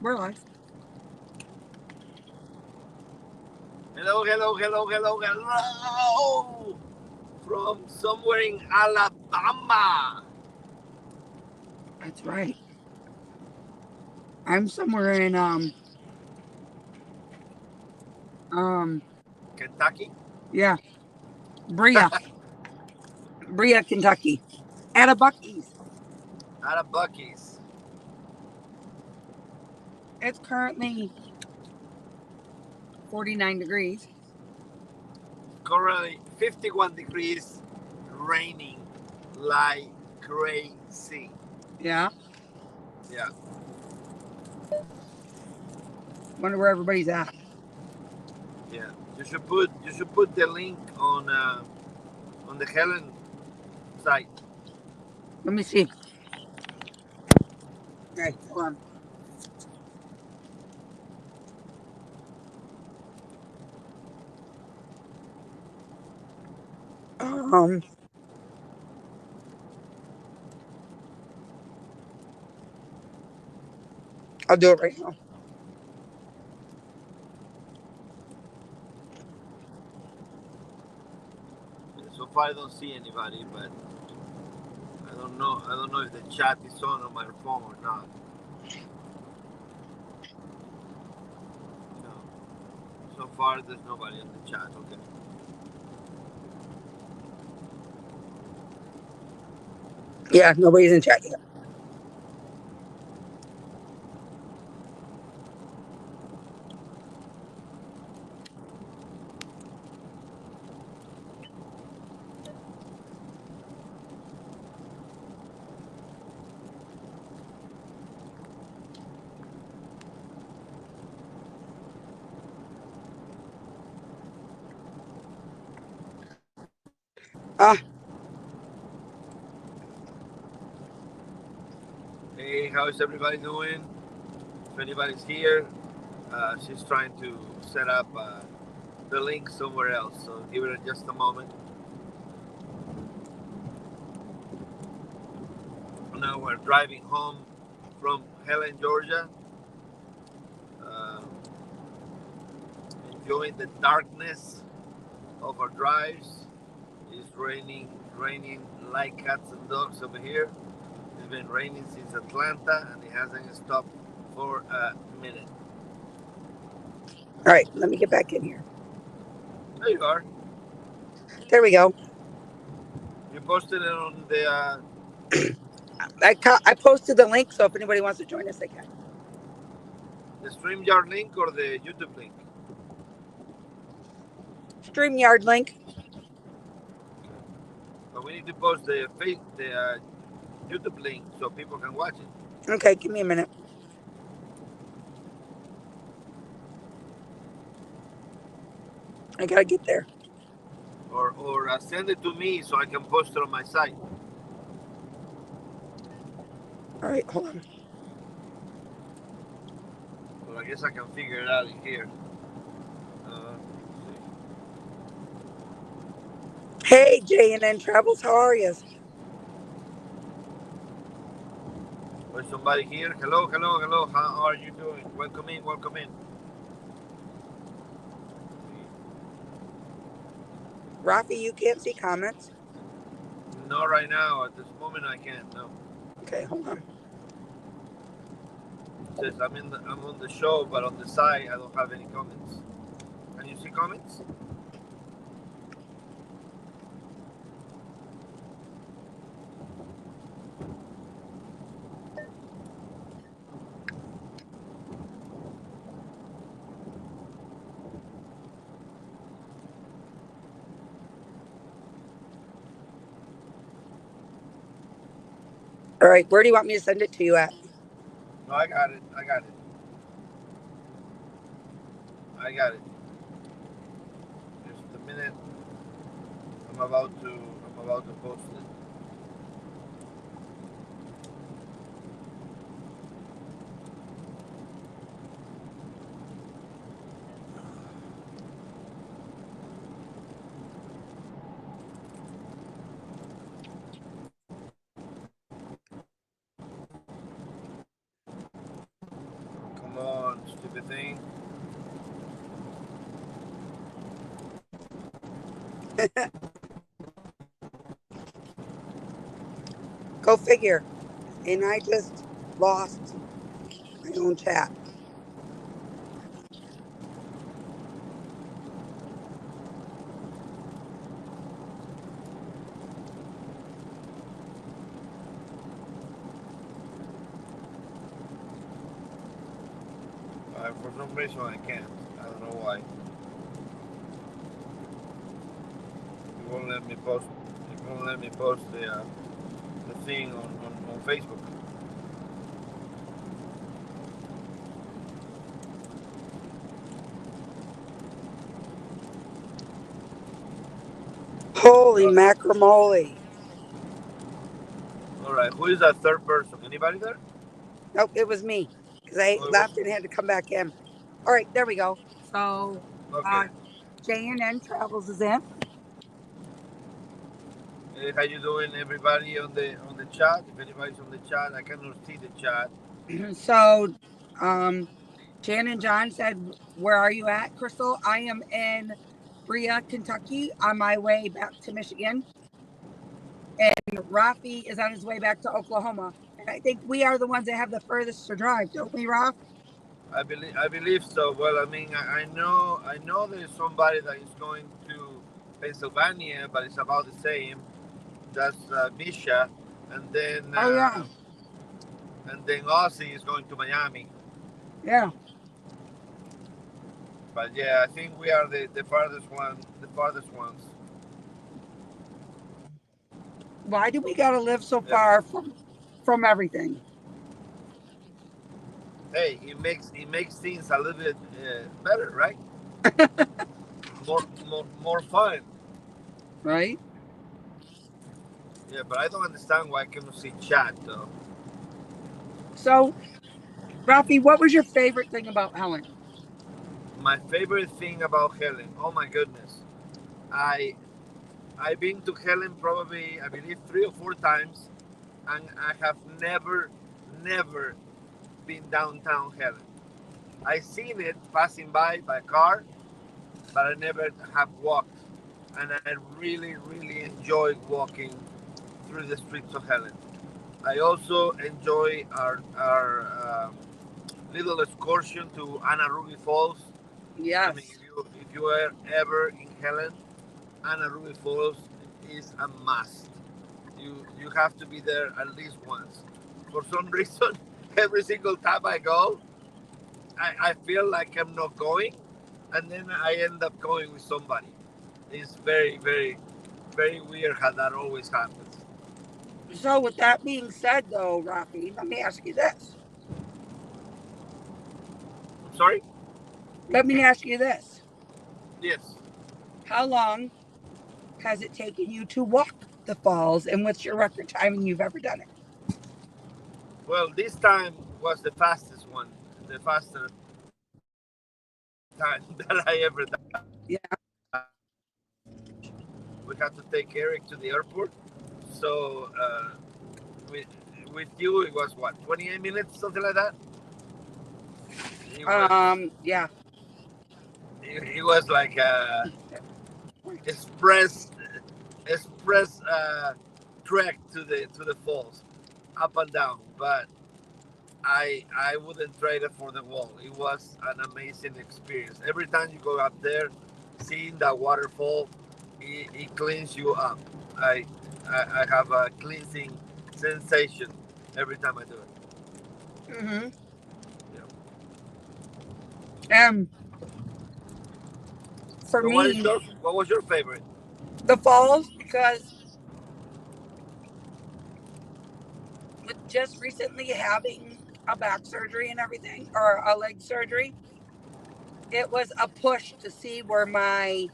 We're live. Hello, hello, hello, hello, hello! From somewhere in Alabama. That's right. I'm somewhere in um Kentucky? yeah, Bria, Bria, Kentucky. At a Bucky's. Out of Bucky's. It's currently 49 degrees. Currently 51 degrees, raining like crazy. Yeah. Yeah, Wonder where everybody's at. yeah. You should put the link on the Helen site. Let me see. Okay, hold on. I'll do it right now. So far I don't see anybody, but I don't know. I don't know if the chat is on my phone or not. No. So far there's nobody in the chat. Okay. Yeah, nobody's in chat yet. Ah, Hey, how is everybody doing? If anybody's here, she's trying to set up the link somewhere else. So give it just a moment. Now we're driving home from Helen, Georgia. Uh, Enjoying the darkness of our drives. It's raining like cats and dogs over here. It's been raining since Atlanta, and it hasn't stopped for a minute. all right. Let me get back in here. There you are. There we go. You posted it on the I posted the link, so if anybody wants to join us, they can. StreamYard link or the YouTube link. StreamYard link. But we need to post the YouTube link so people can watch it. Okay, give me a minute. I gotta get there. Or send it to me so I can post it on my site. All right, hold on. Well, I guess I can figure it out in here. Hey, J&N Travels, how are you? There's somebody here. Hello, hello, hello. How are you doing? Welcome in, welcome in. Rafi, you can't see comments? Not right now. At this moment, I can't. No. Okay, hold on. It says I'm on the show, but on the side I don't have any comments. Can you see comments? All right, where do you want me to send it to you at? No, I got it. I got it. I got it. Just a minute. I'm about to post it. Come stupid thing. Go figure. And I just lost my own chat. For some reason I can't. I don't know why. It won't let me post. It won't let me post the thing on Facebook. Holy macramole. All right, who is that third person? Anybody there? Nope, it was me. Because I Oh, it was. left and had to come back in. All right, there we go. So Okay. JNN Travels is in. Hey, how you doing, everybody on the chat? If anybody's on the chat, I cannot see the chat. So Jan and John said, where are you at, Crystal? I am in Brea, Kentucky, on my way back to Michigan. And Rafi is on his way back to Oklahoma. And I think we are the ones that have the furthest to drive, don't we, Raf? I believe so. Well, I mean, I know there's somebody that is going to Pennsylvania, but it's about the same. That's Misha, and then Oh, yeah. Ozzy is going to Miami. Yeah. But yeah, I think we are the farthest one, the farthest ones. Why do we got to live so Yeah. far from everything? Hey, it makes things a little bit better, right? More fun. Right? Yeah, but I don't understand why I cannot see chat though. So, Rafi, what was your favorite thing about Helen? My favorite thing about Helen, oh my goodness, I've been to Helen probably I believe 3 or 4 times, and I have never been downtown Helen. I seen it passing by car, but I never have walked, and I really enjoy walking through the streets of Helen. I also enjoy our little excursion to Anna Ruby Falls. I Yes. mean, if you are ever in Helen, Anna Ruby Falls is a must. You have to be there at least once. For some reason, every single time I go, I feel like I'm not going, and then I end up going with somebody. It's very weird how that always happens. So, with that being said, though, Rafi, let me ask you this. I'm sorry. Let me ask you this. Yes. How long has it taken you to walk the falls, and what's your record timing you've ever done it? Well, this time was the fastest one, the faster time that I ever done. Yeah. We had to take Eric to the airport, so with with you it was what 28 minutes, something like that. It was Yeah. it was like express express trek to the falls, up and down. But I wouldn't trade it for the wall. It was an amazing experience. Every time you go up there, seeing that waterfall, it cleans you up. I, I have a cleansing sensation every time I do it. Mm-hmm. Yeah. For So me, what was your favorite? the falls, because with just recently having a back surgery and everything, or a leg surgery, it was a push to see where my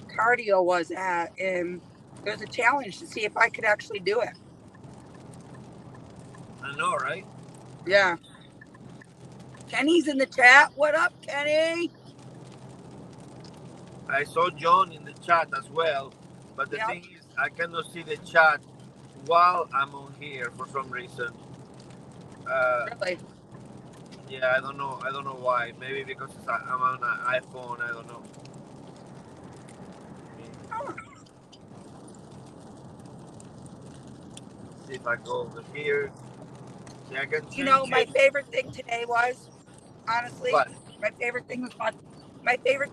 cardio was at, and it was a challenge to see if I could actually do it. I know, right? Yeah. Kenny's in the chat. What up, Kenny? I saw John in the chat as well, but the Yep. thing is, I cannot see the chat while I'm on here for some reason. Really? Yeah, I don't know. I don't know why. Maybe because I'm on an iPhone. I don't know. See if I go over here. See, I can You know, change my it. favorite thing today was, honestly, What? my favorite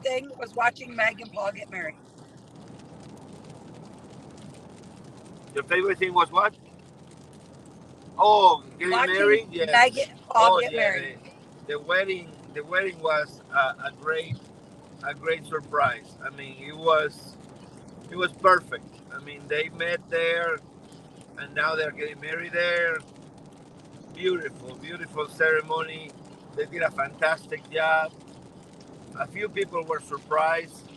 thing was watching Meg and Paul get married. Your favorite thing was what? Oh, getting Watching married. Yes. Meg and Paul Oh get yeah. married. The wedding. The wedding was a great surprise. I mean, it was perfect. I mean, they met there, and now they're getting married there. Beautiful, beautiful ceremony. They did a fantastic job. A few people were surprised.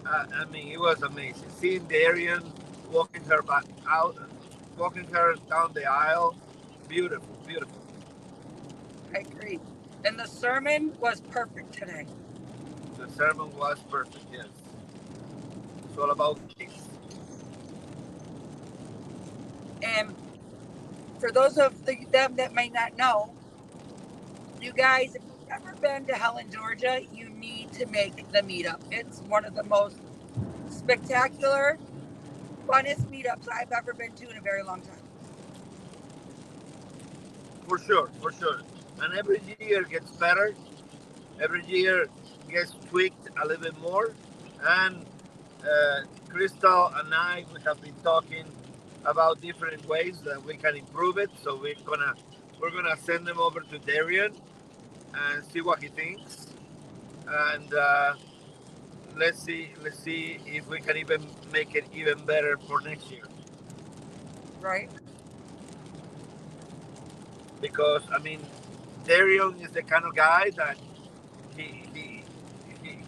I mean, it was amazing. Seeing Darian walking her back out, walking her down the aisle. Beautiful, beautiful. I agree. And the sermon was perfect today. The sermon was perfect. Yes, it's all about grace. And for those of them that may not know, you guys, if you've never been to Helen, Georgia, you need to make the meetup. It's one of the most spectacular, funnest meetups I've ever been to in a very long time. For sure, for sure. And every year gets better. Every year gets tweaked a little bit more. And Crystal and I, we have been talking about different ways that we can improve it. So we're gonna send them over to Darian and see what he thinks. And let's see if we can even make it even better for next year. Right? Because I mean, Darian is the kind of guy that he he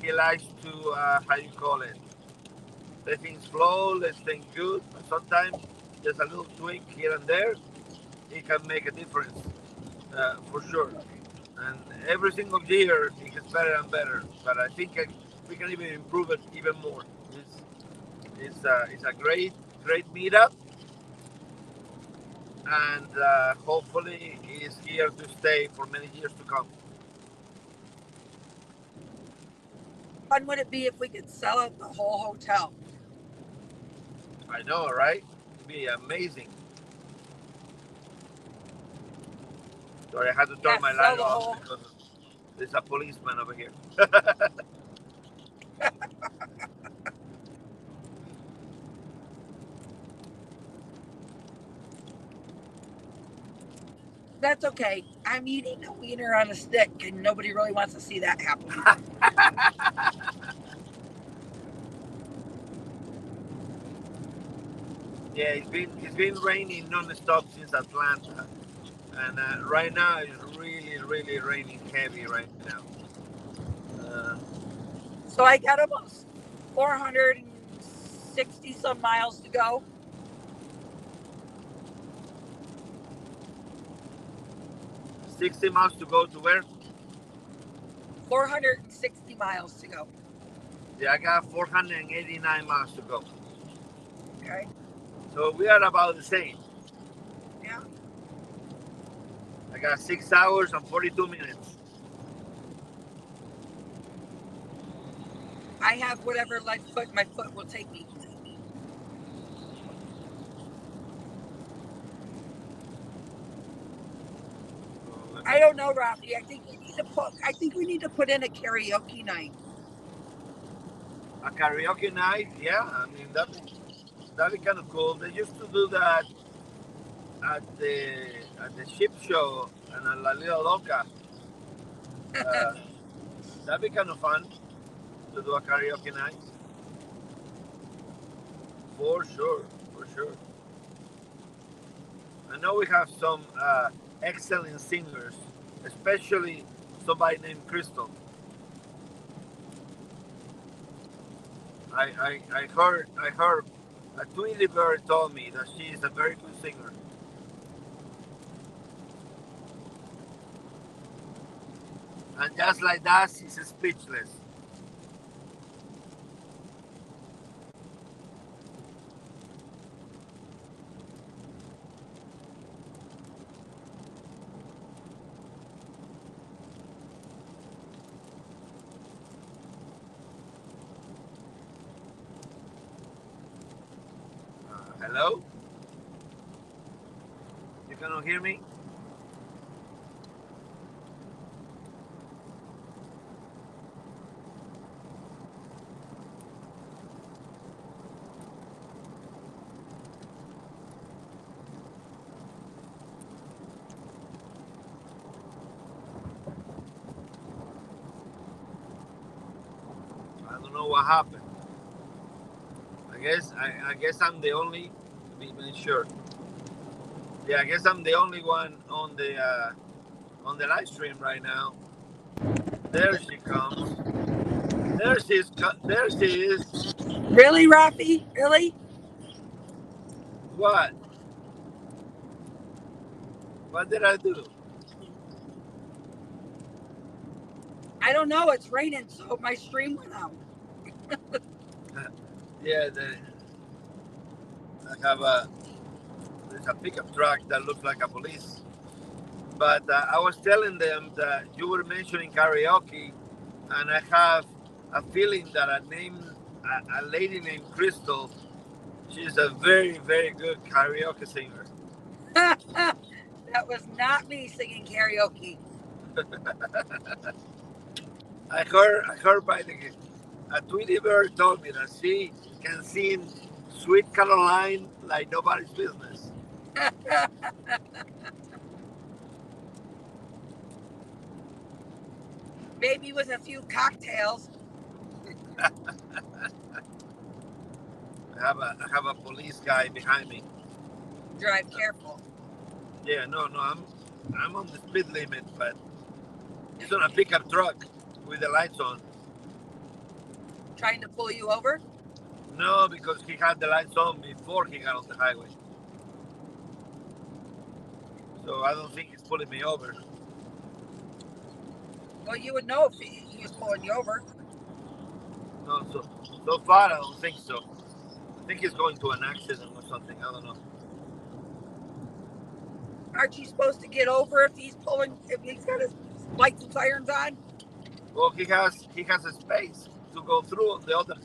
he likes to how you call it, let things flow, let things good. But sometimes just a little tweak here and there, it can make a difference for sure. And every single year it gets better and better. But I think we can even improve it even more. It's a great meetup, and hopefully it's here to stay for many years to come. Fun would it be if we could sell out the whole hotel? I know, right? It'd be amazing. Sorry, I had to turn Yes, my sell light the off whole. because there's a policeman over here. That's okay. I'm eating a wiener on a stick, and nobody really wants to see that happen. Yeah, it's been raining non-stop since Atlanta, and right now it's really raining heavy right now. Uh, So I got almost 460 some miles to go. 60 miles to go to where? 460 miles to go. Yeah, I got 489 miles to go. Okay. So we are about the same. Yeah. I got 6 hours and 42 minutes. I have whatever my foot will take me. I don't know, Rafi. I think we need to put in a karaoke night. A karaoke night, yeah. I mean that'd be kind of cool. They used to do that at the ship show and at La Lila Loca. Uh, that'd be kind of fun to do a karaoke night. For sure, for sure. I know we have some excellent singers, especially somebody named Crystal. I heard a Tweety Bird told me that she is a very good singer. And just like that, she's speechless. Hello? You cannot hear me? I don't know what happened. I guess I'm the only, to be sure. Yeah, I guess I'm the only one on the live stream right now. There she comes. There she is. There she is. Really, Rafi? Really? What? What did I do? I don't know. It's raining, so my stream went out. Yeah, there's a pickup truck that looks like a police. But I was telling them that you were mentioning karaoke, and I have a feeling that a lady named Crystal, she's a very, very good karaoke singer. That was not me singing karaoke. I heard by a Tweety Bird told me that she can sing Sweet Caroline like nobody's business. Maybe with a few cocktails. I have a police guy behind me. Drive careful. Yeah, no, I'm on the speed limit, but he's on a pickup truck with the lights on. Trying to pull you over? No, because he had the lights on before he got on the highway. So I don't think he's pulling me over. Well, you would know if he was pulling you over. No, so far I don't think so. I think he's going to an accident or something. I don't know. Aren't you supposed to get over if he's got his lights and sirens on? Well, he has a space to go through on the other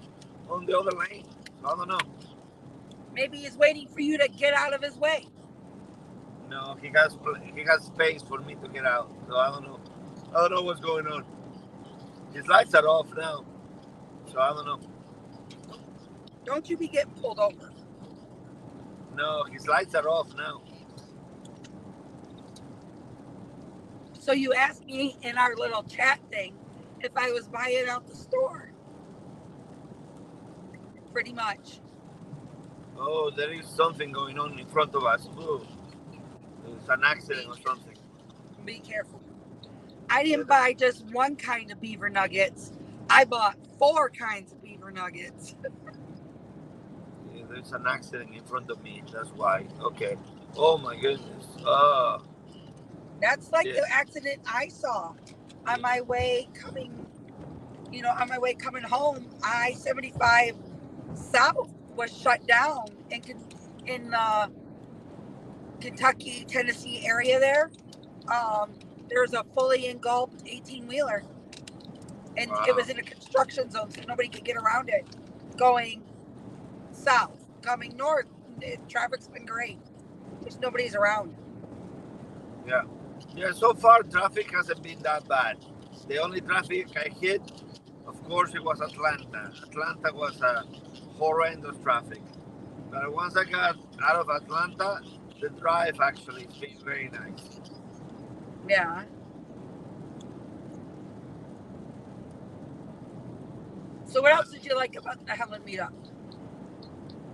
lane. So I don't know. Maybe he's waiting for you to get out of his way. No, he has space for me to get out. So I don't know. I don't know what's going on. His lights are off now. So I don't know. Don't you be getting pulled over. No, his lights are off now. So you asked me in our little chat thing if I was buying out the store. Pretty much. Oh, there is something going on in front of us. Ooh. There's an accident or something. Be careful. I didn't buy just one kind of beaver nuggets. I bought 4 kinds of beaver nuggets. Yeah, there's an accident in front of me. That's why. Okay. Oh my goodness. Oh. That's like the accident I saw on my way coming home. I-75 South was shut down in Kentucky, Tennessee area there. There's a fully engulfed 18-wheeler. And Wow. It was in a construction zone, so nobody could get around it. Going south, coming north, traffic's been great. Just nobody's around. Yeah. Yeah, so far traffic hasn't been that bad. The only traffic I hit, of course, it was Atlanta. Atlanta was a horrendous traffic. But once I got out of Atlanta, the drive actually has been very nice. Yeah. So what else did you like about the Helen meetup?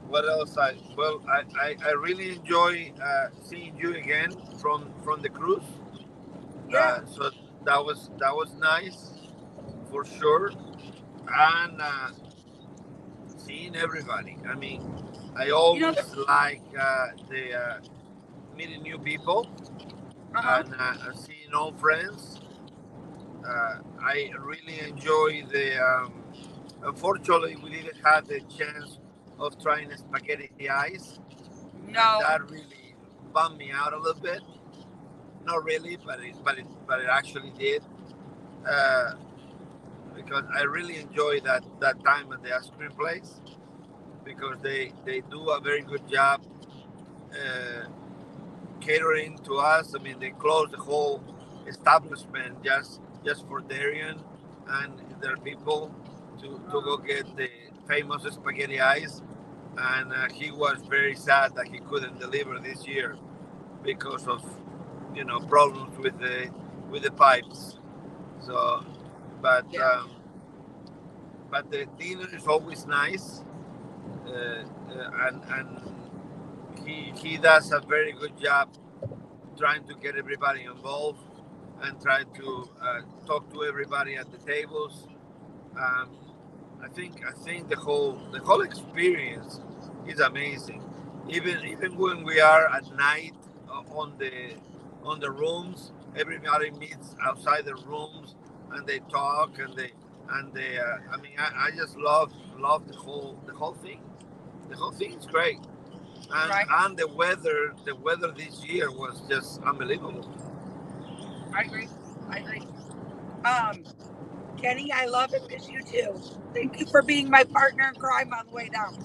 What else? I really enjoy seeing you again from the cruise. Yeah. So that was nice for sure, and seeing everybody. I mean, I always like the meeting new people and seeing old friends. I really enjoy the. Unfortunately, we didn't have the chance of trying spaghetti ice. No. That really bummed me out a little bit. Not really, but it actually did. Because I really enjoyed that time at the ice cream place. because they do a very good job catering to us. I mean, they closed the whole establishment just for Darian and their people to go get the famous spaghetti eyes. And he was very sad that he couldn't deliver this year because of problems with the pipes. So, but Yeah. but the dinner is always nice, and he does a very good job trying to get everybody involved and try to talk to everybody at the tables. Um, I think the whole experience is amazing. Even when we are at night on the rooms, everybody meets outside the rooms and they talk and they. I mean, I just love the whole thing. The whole thing is great, Right. and the weather this year was just unbelievable. I agree. I agree. Kenny, I love and miss you too. Thank you for being my partner in crime on the way down.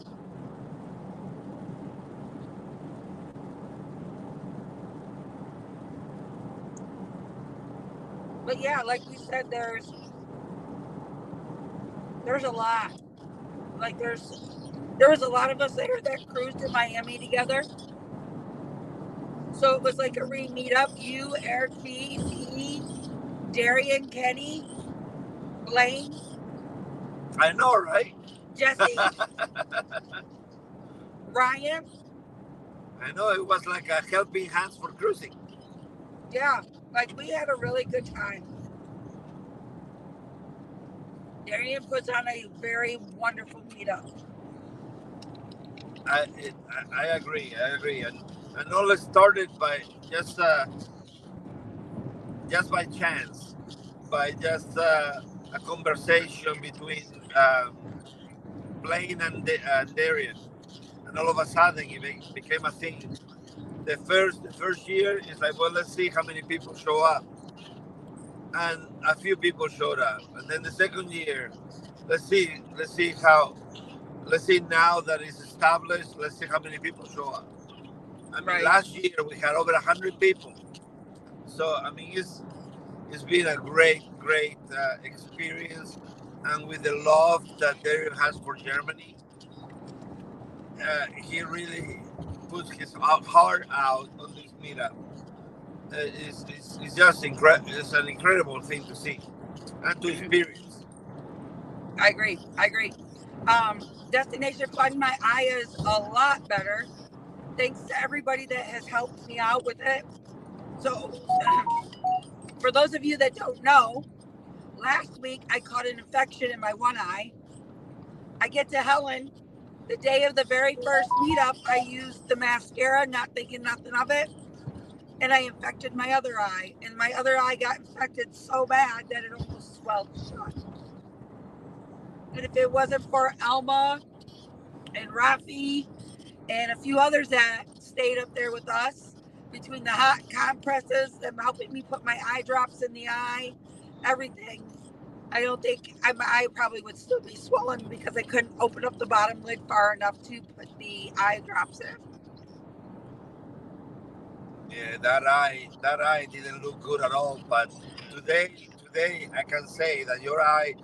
But yeah, like we said, there's a lot. Like there was a lot of us there that cruised to Miami together. So it was like a re-meet up. You, Eric B, me, Darian, Kenny, Blaine, I know, right? Jesse, Ryan. I know it was like a helping hands for cruising. Yeah, like we had a really good time. Darian puts on a very wonderful meetup. I agree. I agree. And all it started by just uh, just by chance, by just a conversation between Blaine and Darian, and all of a sudden it became a thing. The first year is like, well, let's see how many people show up, and a few people showed up, and then the second year, let's see how. Let's see now that it's established. Let's see how many people show up. I mean, Right. last year we had over 100 people. So I mean, it's been a great experience, and with the love that Darian has for Germany, he really puts his heart out on this meetup. It's just incredible. It's an incredible thing to see and to experience. I agree. I agree. Destination Fun My Eye is a lot better. Thanks to everybody that has helped me out with it. So, for those of you that don't know, last week I caught an infection in my one eye. I get to Helen the day of the very first meetup. I used the mascara, not thinking nothing of it, and I infected my other eye. And my other eye got infected so bad that it almost swelled shut. And if it wasn't for Alma and Rafi and a few others that stayed up there with us, between the hot compresses, them helping me put my eye drops in the eye, everything, I don't think my eye probably would still be swollen because I couldn't open up the bottom lid far enough to put the eye drops in. Yeah, that eye didn't look good at all. But today I can say that your eye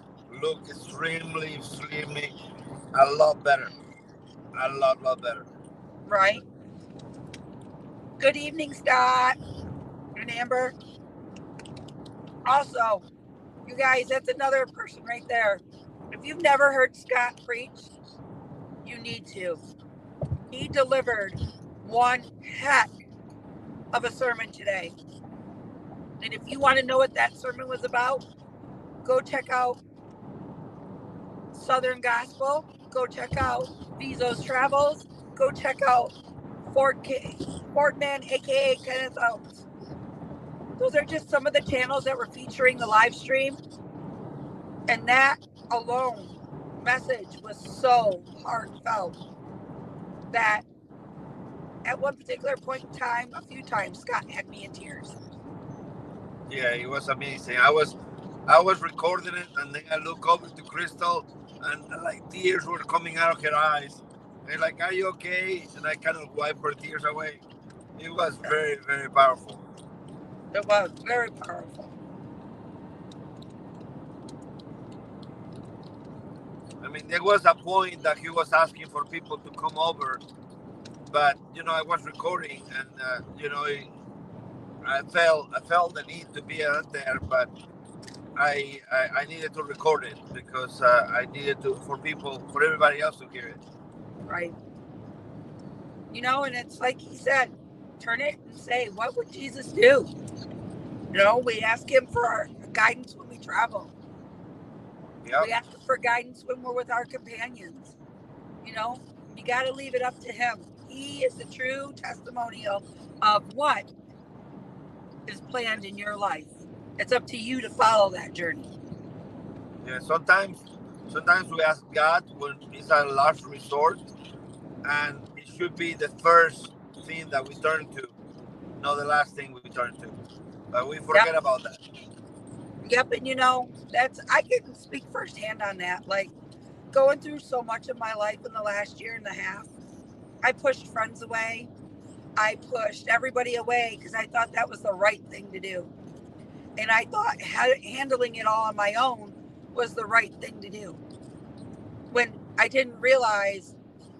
look extremely a lot better, a lot better. Right. Good evening, Scott and Amber. Also, you guys, that's another person right there. If you've never heard Scott preach, you need to. He delivered one heck of a sermon today. And if you want to know what that sermon was about, go check out Southern Gospel. Go check out Bezos Travels. Go check out Fordman, aka Kenneth Oates. Those are just some of the channels that were featuring the live stream. And that alone message was so heartfelt that at one particular point in time, a few times, Scott had me in tears. Yeah, it was amazing. I was recording it, and then I look over to Crystal, and like tears were coming out of her eyes, And like, are you okay? And I kind of wipe her tears away. It was very, very powerful. It was very powerful. I mean, there was a point that he was asking for people to come over, but I was recording, and I felt the need to be out there, but I needed to record it because I needed to for everybody else to hear it. Right. And it's like he said, turn it and say, what would Jesus do? We ask him for our guidance when we travel. Yep. We ask for guidance when we're with our companions. You got to leave it up to him. He is the true testimonial of what is planned in your life. It's up to you to follow that journey. Yeah, sometimes we ask God when it's a last resort, and it should be the first thing that we turn to, not the last thing we turn to. But we forget about that. Yep, and I can speak firsthand on that. Like, going through so much of my life in the last year and a half, I pushed friends away. I pushed everybody away because I thought that was the right thing to do. And I thought handling it all on my own was the right thing to do. When I didn't realize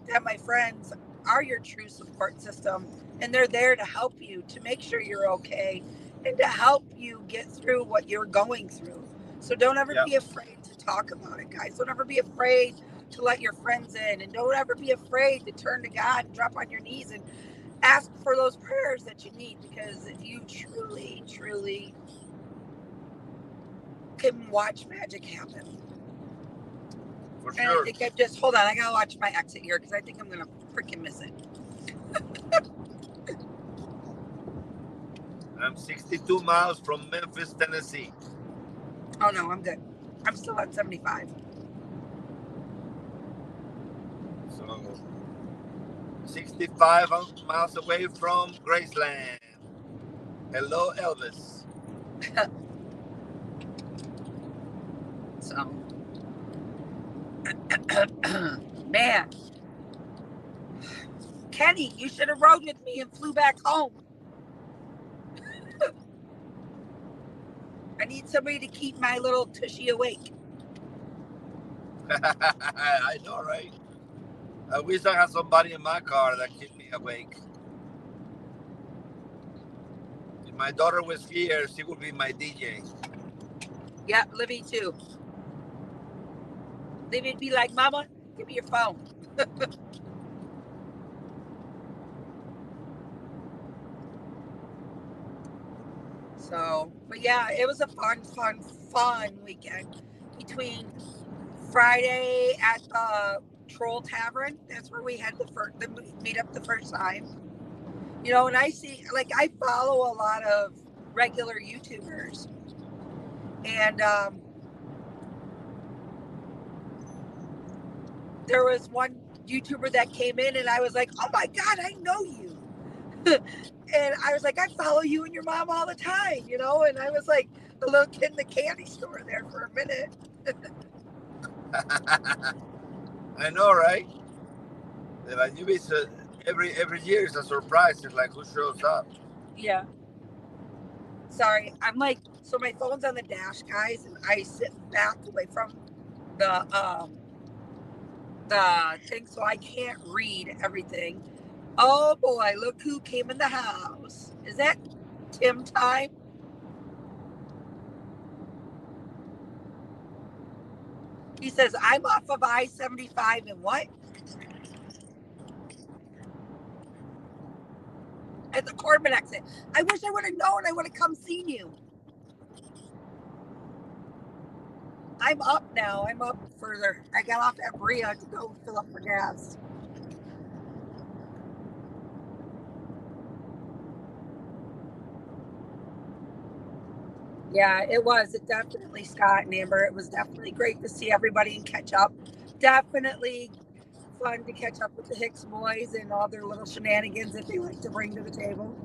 that my friends are your true support system, and they're there to help you, to make sure you're okay, and to help you get through what you're going through. So don't ever be afraid to talk about it, guys. Don't ever be afraid to let your friends in, and don't ever be afraid to turn to God and drop on your knees and ask for those prayers that you need, because you truly, truly can watch magic happen. For and sure. I think hold on, I gotta watch my exit here because I think I'm gonna freaking miss it. I'm 62 miles from Memphis, Tennessee. Oh no, I'm good. I'm still at 75. So 65 miles away from Graceland. Hello, Elvis. So, man, Kenny, you should have rode with me and flew back home. I need somebody to keep my little tushy awake. I know, right? I wish I had somebody in my car that kept me awake. If my daughter was here, she would be my DJ. Yeah, Livy too. Livy'd be like, Mama, give me your phone. So, but yeah, it was a fun weekend. Between Friday at the Troll Tavern, that's where we had the meet up the first time. And I see, like, I follow a lot of regular YouTubers, and there was one YouTuber that came in, and I was like, oh my God, I know you. And I was like, I follow you and your mom all the time, and I was like the little kid in the candy store there for a minute. I know, right? Like, every year is a surprise. It's like, who shows up? Yeah. Sorry, I'm like, so my phone's on the dash, guys, and I sit back away from the thing, so I can't read everything. Oh boy, look who came in the house. Is that Tim time? He says, I'm off of I-75 and what? At the Corbin exit. I wish I would have known. I would have come seen you. I'm up now. I'm up further. I got off at Bria to go fill up for gas. Yeah, it was. It definitely, Scott and Amber, it was definitely great to see everybody and catch up. Definitely fun to catch up with the Hicks boys and all their little shenanigans that they like to bring to the table.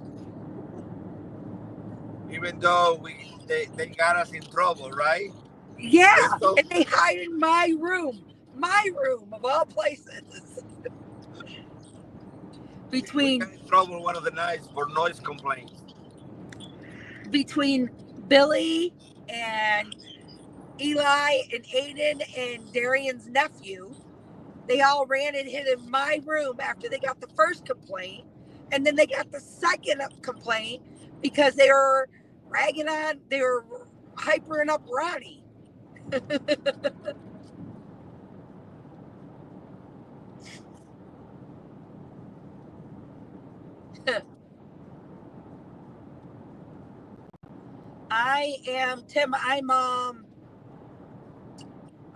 Even though they got us in trouble, right? Yeah, and they hide in my room of all places. Between got in trouble one of the nights for noise complaints. Between Billy and Eli and Aiden and Darian's nephew, they all ran and hid in my room after they got the first complaint. And then they got the second complaint because they were hypering up Ronnie. I am Tim. I'll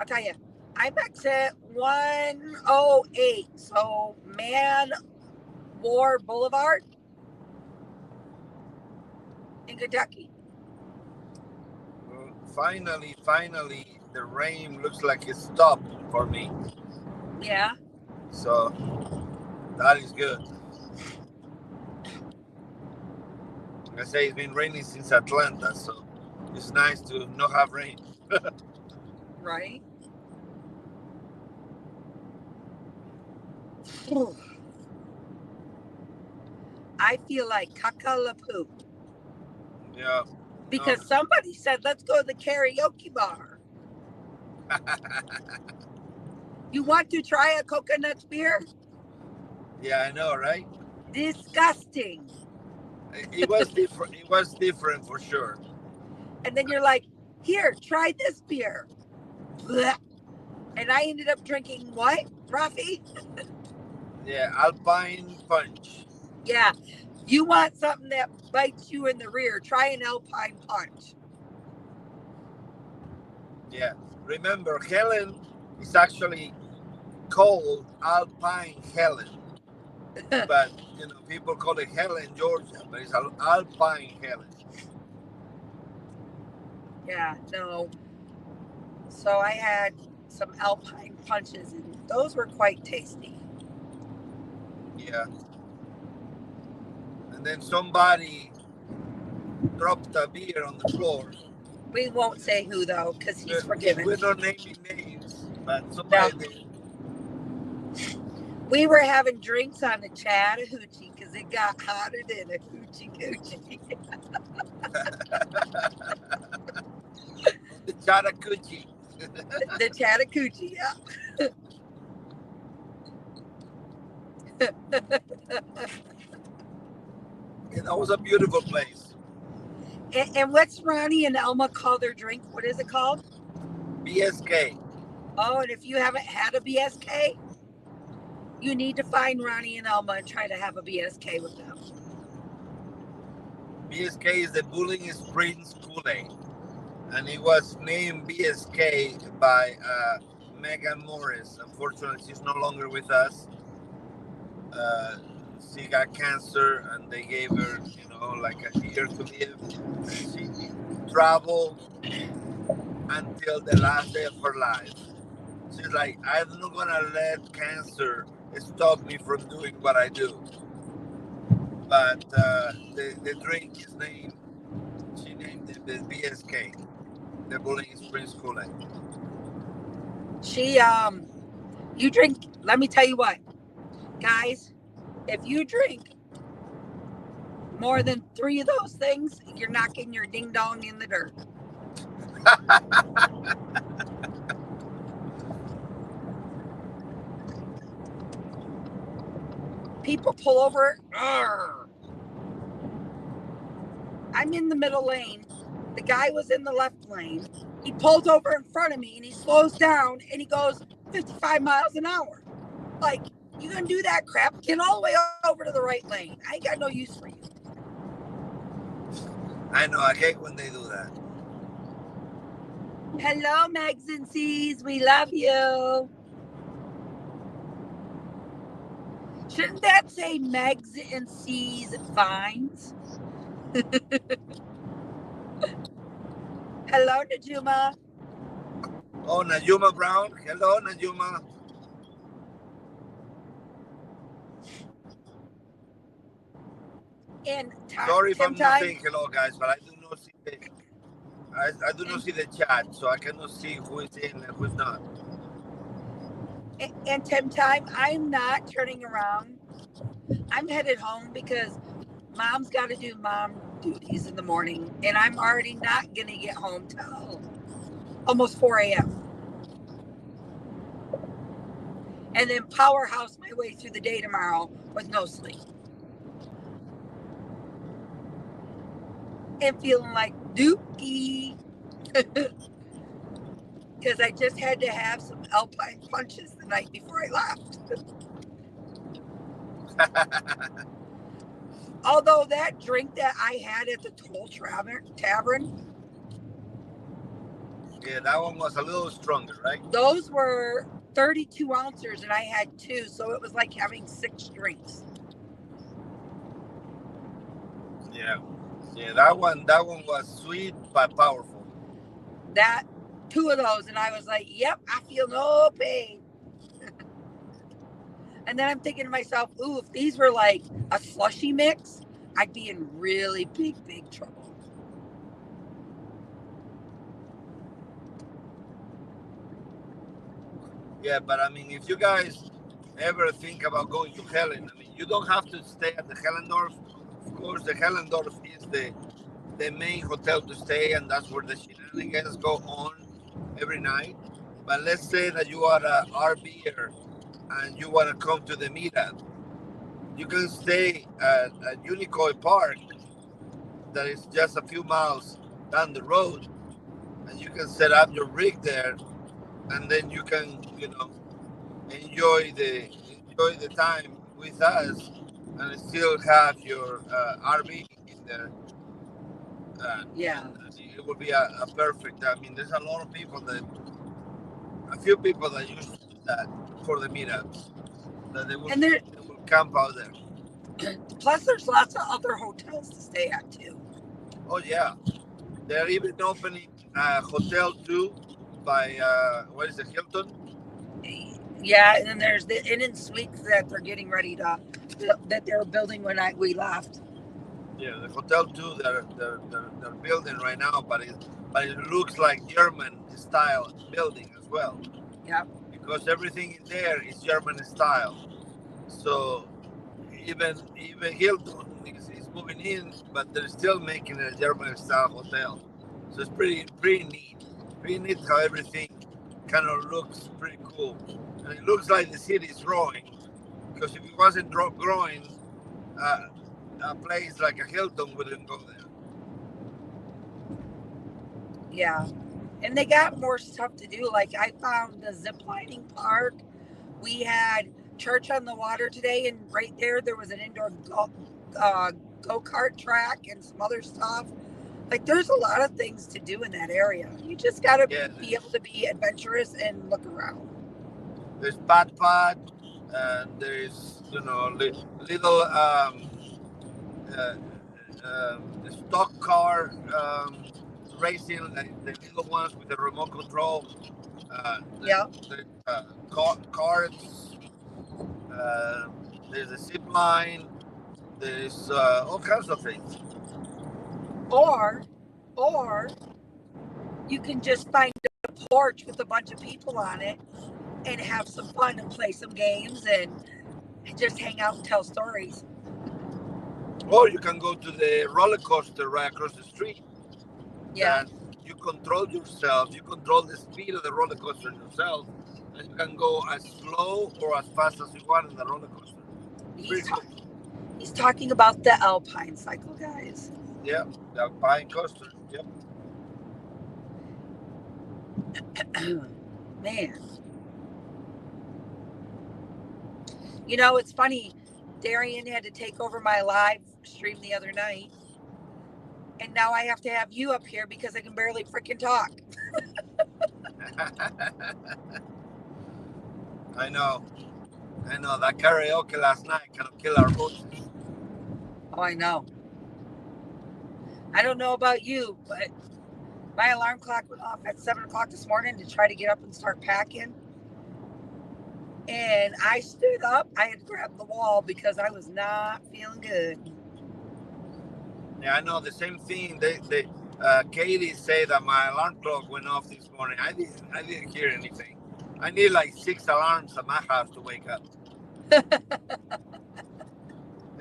tell you, I'm exit 108. So Man War Boulevard in Kentucky. Well, finally, the rain looks like it stopped for me. Yeah. So that is good. Like I say, it's been raining since Atlanta, so it's nice to not have rain. Right. I feel like caca-la-poo. Yeah. Because somebody said, let's go to the karaoke bar. You want to try a coconut beer? Yeah, I know, right? Disgusting. It was different. It was different for sure. And then you're like, here, try this beer. Blech. And I ended up drinking what, Rafi? Yeah, Alpine Punch. Yeah. You want something that bites you in the rear, try an Alpine Punch. Yeah. Remember, Helen is actually called Alpine Helen. But, people call it Helen, Georgia, but it's Alpine Helen. Yeah, no. So I had some Alpine Punches, and those were quite tasty. Yeah. And then somebody dropped a beer on the floor. We won't say who, though, because he's forgiven. We're not naming names, but somebody did. We were having drinks on the Chattahoochee because it got hotter than a hoochie coochie. The Chattahoochee. The Chattahoochee, yeah. Yeah, that was a beautiful place. And what's Ronnie and Elma call their drink? What is it called? BSK. Oh, and if you haven't had a BSK, you need to find Ronnie and Elma and try to have a BSK with them. BSK is the Bowling Springs Kool-Aid. And it was named BSK by Megan Morris. Unfortunately, she's no longer with us. She got cancer, and they gave her, like a year to live. And she traveled until the last day of her life. She's like, I'm not gonna let cancer stop me from doing what I do. But the drink is named. She named it the BSK, the Bowling Springs Kool-Aid. You drink. Let me tell you what, guys. If you drink more than 3 of those things, you're knocking your ding dong in the dirt. People pull over. Arr. I'm in the middle lane. The guy was in the left lane. He pulls over in front of me and he slows down and he goes 55 miles an hour. Like, you gonna do that crap? Get all the way over to the right lane. I ain't got no use for you. I know. I hate when they do that. Hello, Megs and C's. We love you. Shouldn't that say Megs and C's Vines? Hello, Najuma. Oh, Najuma Brown. Hello, Najuma. And sorry if I'm not saying hello, guys, but I do not see I do not see the chat, so I cannot see who is in and who's not. And Tim Time, I'm not turning around I'm headed home because mom's got to do mom duties in the morning, and I'm already not going to get home till almost 4 a.m. And then powerhouse my way through the day tomorrow with no sleep. And feeling like Dookie. Because I just had to have some Alpine punches the night before I left. Although that drink that I had at the Toll Tavern, Yeah, that one was a little stronger, right? those were 32 ounces and I had 2, so it was like having 6 drinks. Yeah. Yeah, that one was sweet but powerful. That 2 of those, and I was like, yep, I feel no pain. And then I'm thinking to myself, ooh, if these were like a slushy mix, I'd be in really big trouble. Yeah, but I mean, if you guys ever think about going to Helen, I mean, you don't have to stay at the Hellendorf. Of course, the Hellendorf is the main hotel to stay, and that's where the shenanigans go on every night. But let's say that you are a RVer and you want to come to the meetup. You can stay at Unicoi Park, that is just a few miles down the road, and you can set up your rig there, and then you can, enjoy the time with us, and still have your RV in there. Yeah. And it would be a perfect. I mean, there's a few people that use that for the meetups. That they will camp out there. Plus, there's lots of other hotels to stay at too. Oh yeah, they're even opening Hotel 2 by what is it, Hilton? Yeah, and then there's the Inn & Suites that they're getting ready to that they're building when we left. Yeah, the Hotel 2 they're building right now, but it looks like German style building as well. Yeah. Because everything in there is German style. So even Hilton is moving in, but they're still making a German style hotel. So it's pretty neat. Pretty neat how everything kind of looks pretty cool. And it looks like the city is growing. Because if it wasn't growing, a place like a Hilton wouldn't go there. Yeah. And they got more stuff to do. Like I found the zip lining park. We had Church on the Water today, and right there was an indoor go-kart track and some other stuff. Like there's a lot of things to do in that area. You just got to be able to be adventurous and look around. There's Pat, and there's little stock car racing, like the little ones with the remote control. Carts. There's a zip line. There's all kinds of things. Or you can just find a porch with a bunch of people on it and have some fun and play some games and just hang out and tell stories. Or you can go to the roller coaster right across the street. Yeah. And you control yourself. You control the speed of the roller coaster yourself. And you can go as slow or as fast as you want in the roller coaster. He's talking about the Alpine cycle, guys. Yeah, the Alpine coaster. Yep. Man. You know, it's funny. Darian had to take over my live stream the other night. And now I have to have you up here because I can barely freaking talk. I know. That karaoke last night kind of killed our voices. Oh, I know. I don't know about you, but my alarm clock went off at 7 o'clock this morning to try to get up and start packing. And I stood up. I had to grab the wall because I was not feeling good. Yeah, I know the same thing. Katie said that my alarm clock went off this morning. I didn't hear anything. I need like 6 alarms at my house to wake up.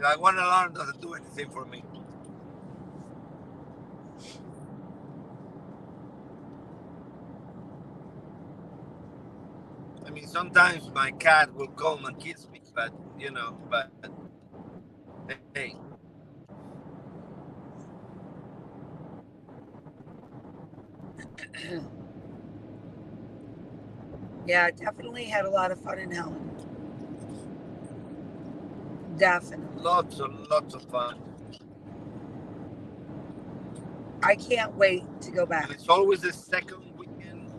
Like one alarm doesn't do anything for me. I mean, sometimes my cat will come and kiss me, but hey. Yeah, definitely had a lot of fun in Helen. Definitely. Lots and lots of fun. I can't wait to go back. And it's always the second weekend.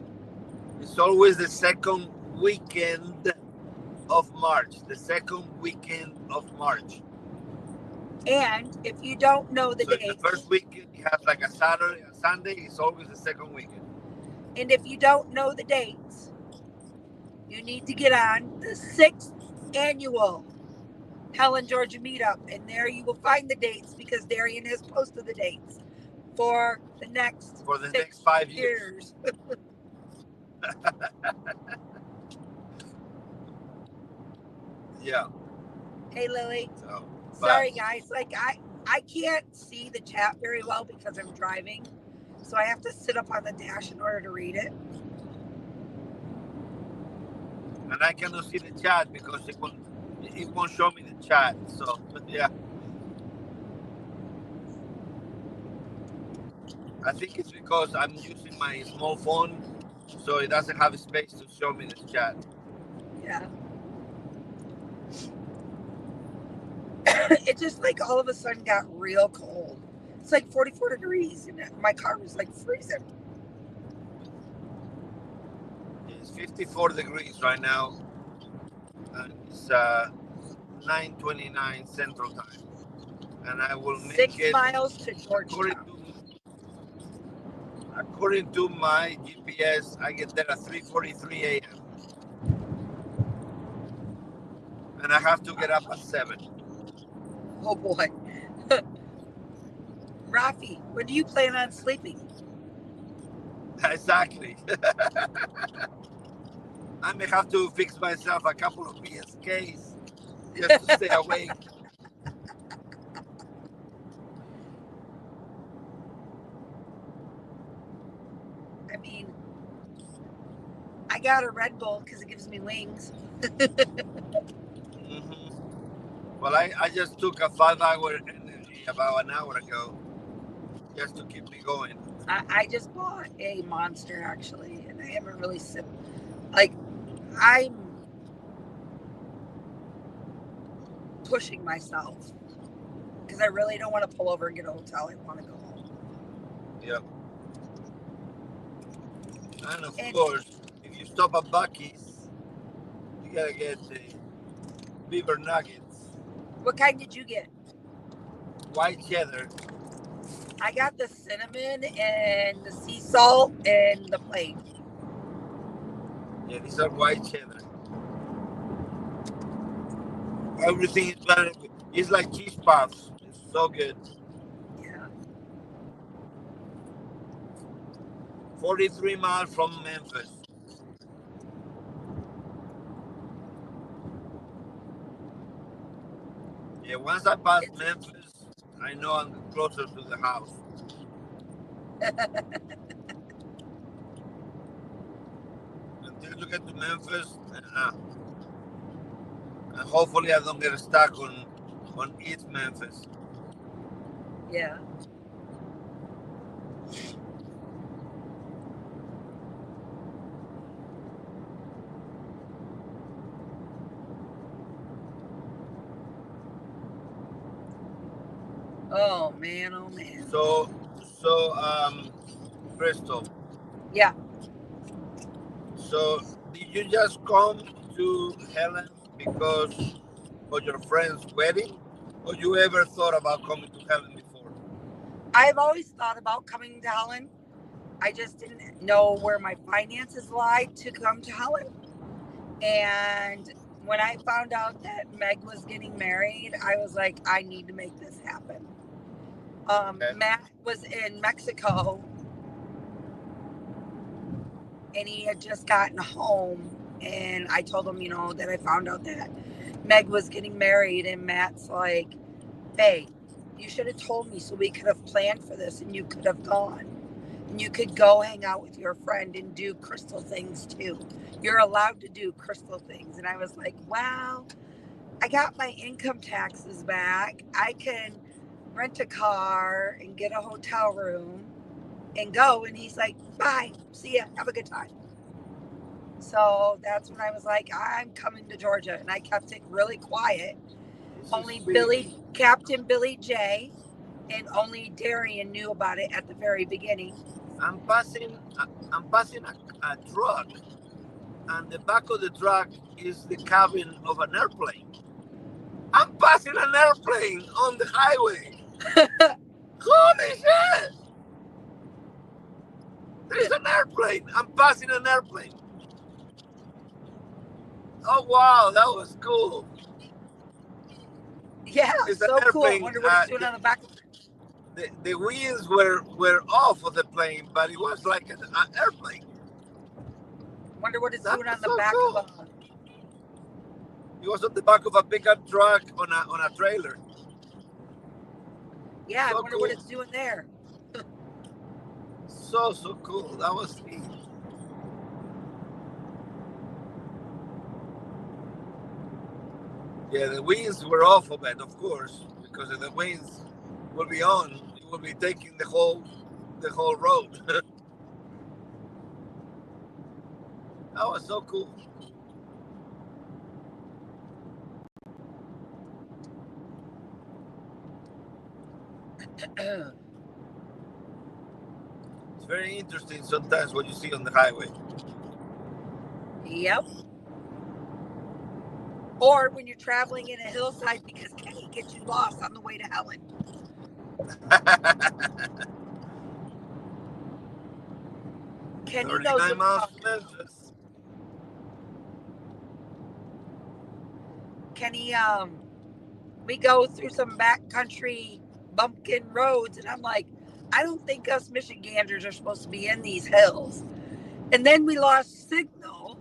It's always the second weekend of March. The second weekend of March. And if you don't know the So date, the first weekend you have like a Saturday, a Sunday. It's always the second weekend. and if you don't know the dates, you need to get on the 6th annual Helen, Georgia meetup, and there you will find the dates because Darian has posted the dates for the next 5 years. Yeah. Hey, Lily. So, sorry, guys. Like I can't see the chat very well because I'm driving, so I have to sit up on the dash in order to read it. And I cannot see the chat because it won't show me the chat. So yeah. I think it's because I'm using my small phone, so it doesn't have space to show me the chat. Yeah. It just like all of a sudden got real cold. It's like 44 degrees, and my car was like freezing. It's 54 degrees right now, and it's 9:29 Central Time, and I will make 6 it miles to Georgetown. According to my GPS, I get there at 3:43 a.m. and I have to get up at 7. Oh boy. Rafi, when do you plan on sleeping? Exactly. I may have to fix myself a couple of PSKs just to stay awake. I mean, I got a Red Bull because it gives me wings. Mm-hmm. Well, I just took a 5-hour energy about an hour ago just to keep me going. I just bought a Monster actually, and I haven't really sipped. Like, I'm pushing myself because I really don't want to pull over and get a hotel. I want to go home. Yep. And of course, if you stop at Buc-ee's, you gotta get the beaver nuggets. What kind did you get? White cheddar. I got the cinnamon and the sea salt and the plain. Yeah, these are white cheddar. Everything is better. It's like cheese puffs. It's so good. Yeah. 43 miles from Memphis. Yeah, once I pass Memphis, I know I'm closer to the house. Until you get to Memphis, and hopefully I don't get stuck on East Memphis. Yeah. Oh man, oh man. So Bristol. Yeah. So did you just come to Helen because of your friend's wedding, or you ever thought about coming to Helen before? I've always thought about coming to Helen. I just didn't know where my finances lied to come to Helen. And when I found out that Meg was getting married, I was like, I need to make this happen. Okay. Matt was in Mexico and he had just gotten home, and I told him, that I found out that Meg was getting married, and Matt's like, babe, you should have told me so we could have planned for this and you could have gone. And you could go hang out with your friend and do crystal things too. You're allowed to do crystal things. And I was like, wow, I got my income taxes back. I can rent a car and get a hotel room and go. And he's like, bye, see ya, have a good time. So that's when I was like, I'm coming to Georgia. And I kept it really quiet. Only Captain Billy J and only Darian knew about it at the very beginning. I'm passing a truck, and the back of the truck is the cabin of an airplane. I'm passing an airplane on the highway. Holy shit! There's an airplane. I'm passing an airplane. Oh wow, that was cool. Yeah, it's so cool. I wonder what it's doing on the back of it. The wheels were off of the plane, but it was like an airplane. Wonder what it's doing on the back of a... It was on the back of a pickup truck on a trailer. Yeah, so I wonder what it's doing there. So cool. That was neat. Yeah, the wings were off of it, of course, because if the wings will be on, it will be taking the whole road. That was so cool. It's very interesting sometimes what you see on the highway. Yep. Or when you're traveling in a hillside because Kenny gets you lost on the way to Helen. Kenny knows 39 miles to Memphis. Kenny, we go through some backcountry bumpkin roads, and I'm like, I don't think us Michiganders are supposed to be in these hills. And then we lost signal.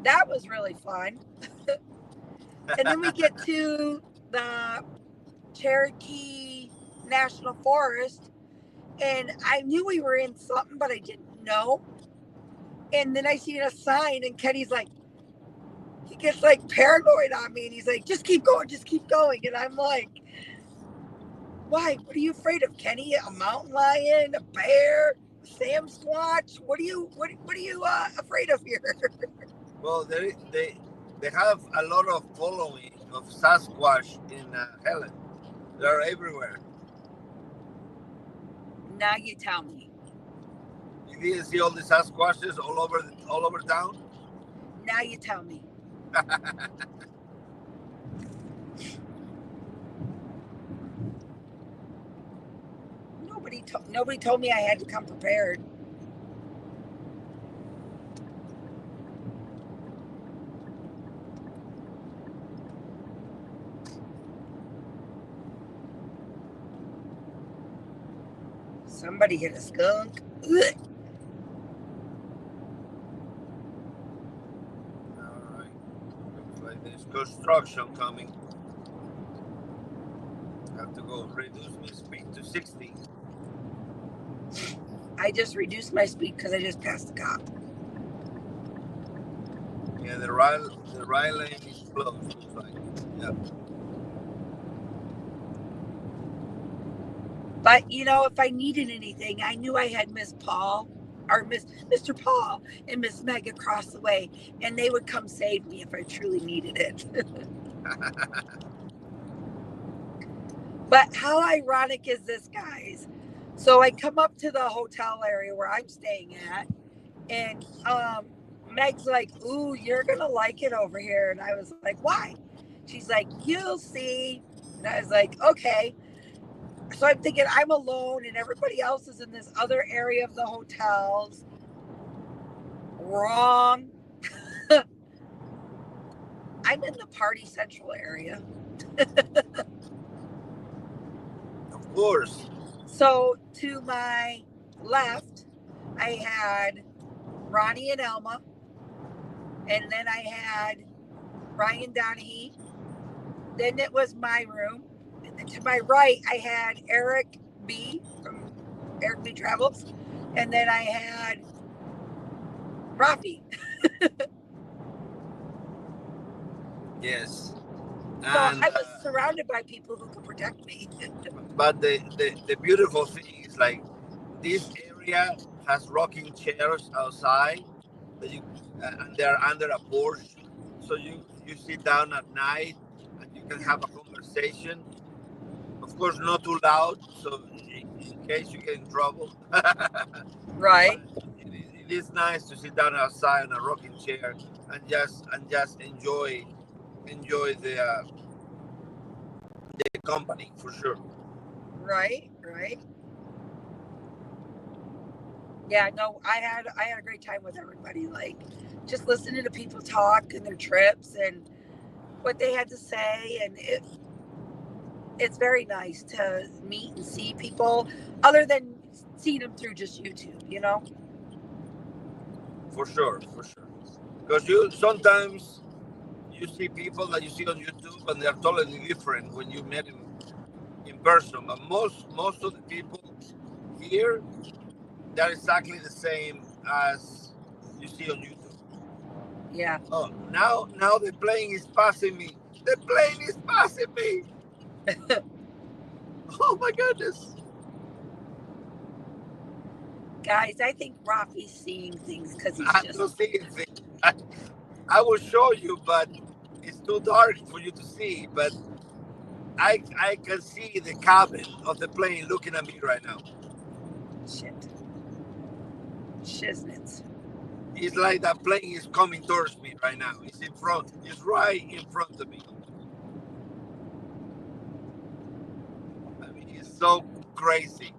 That was really fun. And then we get to the Cherokee National Forest, and I knew we were in something, but I didn't know. And then I see a sign, and Kenny's like, he gets like paranoid on me, and he's like, just keep going. And I'm like, why? What are you afraid of, Kenny? A mountain lion, a bear, Sam Squatch? What are you afraid of here? Well, they have a lot of following of Sasquatch in Helen. They're everywhere. Now you tell me. You didn't see all the Sasquatches all over town? Now you tell me. Nobody told me I had to come prepared. Somebody hit a skunk. Ugh. All right. Looks like there's construction coming. I have to go reduce my speed to 60. I just reduced my speed because I just passed the cop. Yeah, the right lane is closed. Looks like. Yeah. But if I needed anything, I knew I had Mr. Paul and Miss Meg across the way, and they would come save me if I truly needed it. But how ironic is this, guys? So I come up to the hotel area where I'm staying at, and Meg's like, ooh, you're going to like it over here. And I was like, why? She's like, you'll see. And I was like, okay. So I'm thinking I'm alone and everybody else is in this other area of the hotels. Wrong. I'm in the Party Central area. Of course. So to my left, I had Ronnie and Elma. And then I had Ryan Donahue. Then it was my room. And then to my right, I had Eric B from Eric B Travels. And then I had Rafi. Yes. So And I was surrounded by people who could protect me. but the beautiful thing is like this area has rocking chairs outside that you and they're under a porch, so you sit down at night and you can have a conversation. Of course, not too loud, so in case you get in trouble. Right. But it is nice to sit down outside on a rocking chair and just enjoy the company for sure. Right. Right. Yeah, no, I had a great time with everybody. Like just listening to people talk and their trips and what they had to say, and it's very nice to meet and see people other than seeing them through just YouTube, you know? For sure, for sure. Because you sometimes you see people that you see on YouTube and they're totally different when you met them in person. But most of the people here, they're exactly the same as you see on YouTube. Yeah. Oh, now the plane is passing me. The plane is passing me. Oh my goodness. Guys, I think Rafi's seeing things because he's I'm just. not seeing things. I will show you, but it's too dark for you to see. But I can see the cabin of the plane looking at me right now. Shit. Shiznits. It's like that plane is coming towards me right now. It's in front. It's right in front of me. I mean, it's so crazy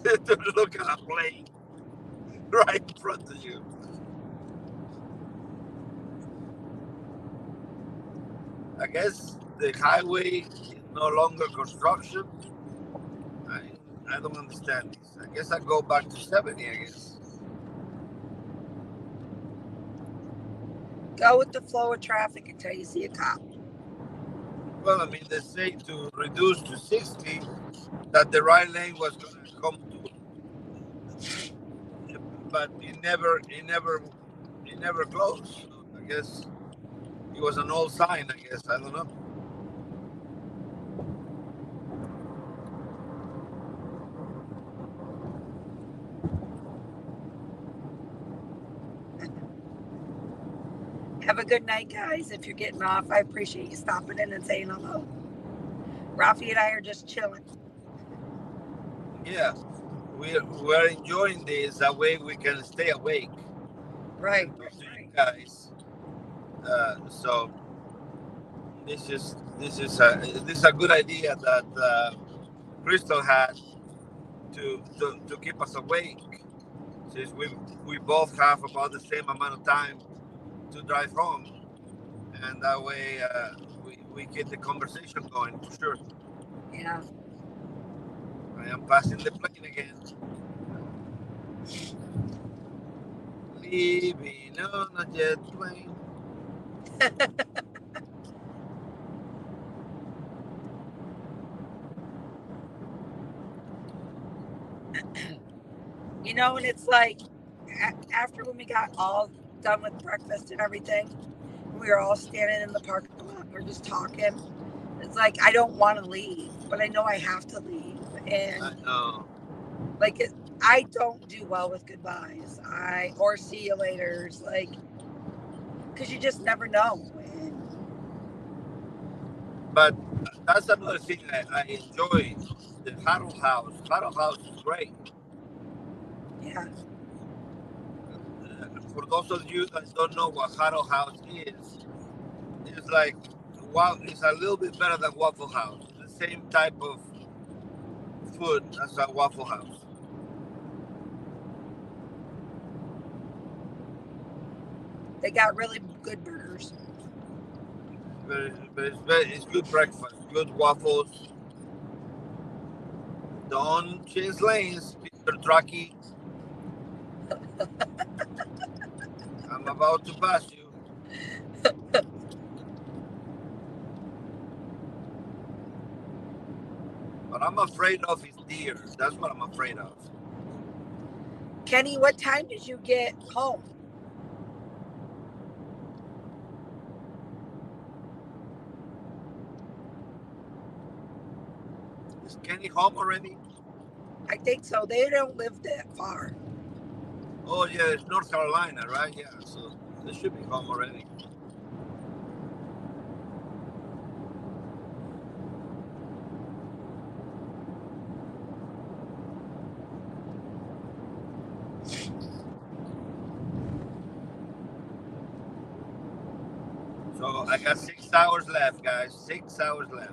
to look at a plane right in front of you. I guess the highway is no longer construction. I I don't understand this. I guess I go back to 70. I guess. Go with the flow of traffic until you see a cop. Well, I mean, they say to reduce to 60, that the right lane was going to come to, but it never closed. So I guess it was an old sign. I guess I don't know. Have a good night, guys. If you're getting off, I appreciate you stopping in and saying hello. Rafi and I are just chilling. Yeah, we're enjoying this. That way we can stay awake. Right. And talk to you guys. So this is a good idea that Crystal had to keep us awake, since we both have about the same amount of time to drive home, and that way we get the conversation going for sure. Yeah. I am passing the plane again. Leaving on a jet plane. You know, and it's like after when we got all done with breakfast and everything, we were all standing in the parking lot. We're just talking. It's like I don't want to leave, but I know I have to leave. And I know. like I don't do well with goodbyes. Or see you later's, like, because you just never know. But that's another thing I enjoy. The Huddle House. Huddle House is great. Yeah. For those of you that don't know what Huddle House is, it's like, wow, it's a little bit better than Waffle House. The same type of food as a Waffle House. They got really good burgers. But it's good breakfast, good waffles. Don't change lanes, Mr. Truckee. I'm about to pass you. What I'm afraid of is deer. That's what I'm afraid of. Kenny, what time did you get home? Is Kenny home already? I think so. They don't live that far. Oh yeah, it's North Carolina, right? Yeah, so they should be home already. So I got 6 hours left, guys. 6 hours left.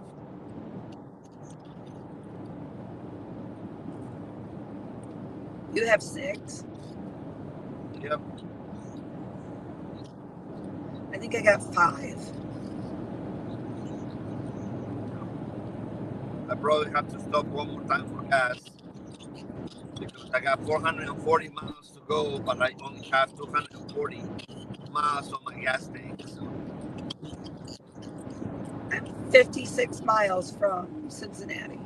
You have 6? Yep. I think I got 5. I probably have to stop one more time for gas because I got 440 miles to go, but I only have 240 miles on my gas tank. So. I'm 56 miles from Cincinnati.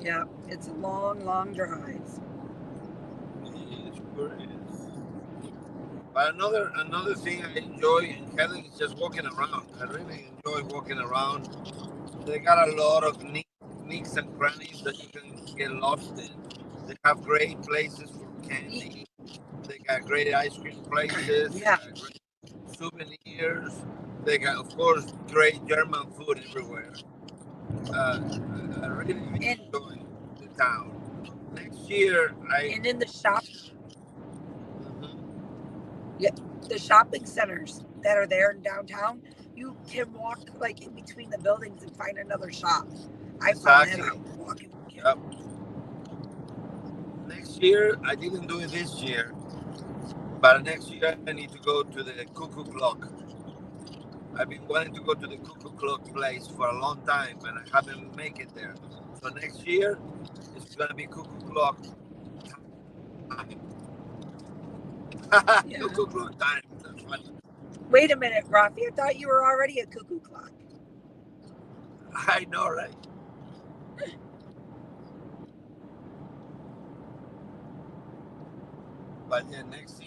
Yeah, it's a long, long drive. It sure is. But another thing I enjoy in Helen is just walking around. I really enjoy walking around. They got a lot of nooks and crannies that you can get lost in. They have great places for candy. They got great ice cream places. Yeah. They got great souvenirs. They got, of course, great German food everywhere. I really enjoy the town. Next year, And in the shop, Mhm. the shopping centers that are there in downtown, you can walk like in between the buildings and find another shop. I found that out walking. Yep. Next year, I didn't do it this year, but next year I need to go to the Cuckoo Clock. I've been wanting to go to the Cuckoo Clock place for a long time, and I haven't make it there. So next year, it's gonna be Cuckoo Clock time. Yeah. Cuckoo Clock time. That's funny. Wait a minute, Rafi. I thought you were already a cuckoo clock. I know, right? But yeah, next